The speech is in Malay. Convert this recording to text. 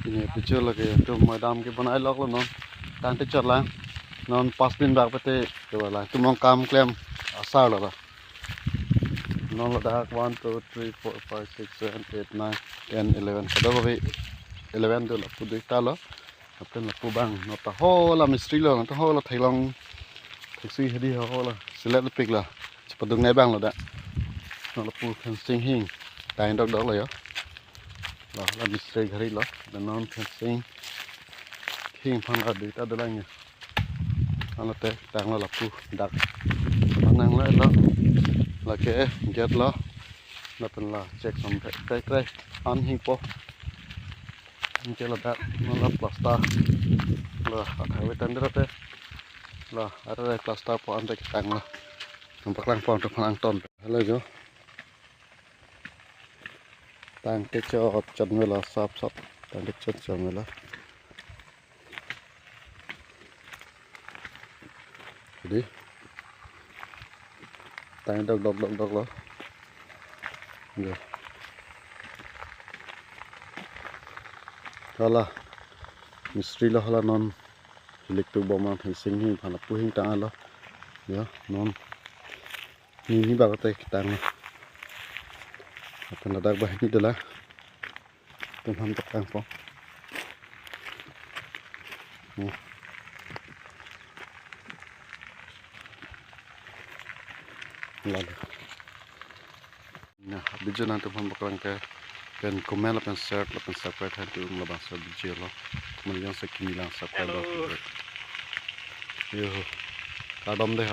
ini picture lagi tu madam ke banai lok lo non tan te chot la non 5 दिन bak pate to la tu mong kam klem asar la non la dak 1 2 3 4 5 6 7 8 9 10 11 kada ko 11 tu la pu de ta lo apen la pu bang no ta ho la mystery lo ta ho la thailong taxi hedi ho la select la pik la chipadung nai bang la da no la pu fencing hing tai dok dok la yo la mystery ghari lo da non fencing hing phang la de ta da la nya ala te tang la pu dak nang la lo la ke get lo la pen la check som tre an hing po che la da no la plasta la thai we tan da te la ara plasta po an te tang la nampak lang po untuk phang ton halo jo tang ke chot me la sap tang ke chot me la jadi tang dok lo ya hala mystery lo hala non hilik tu boma fencing hi phana puhing ta lo ya non ni ba te tang akan ada bah ni dala tum ham tak tang po lalu nah video nanti tum ham baklang ke pen komen la pen share la pen subscribe han tu la bang video lo kemudian sekini lang subscribe lo yo kadom deh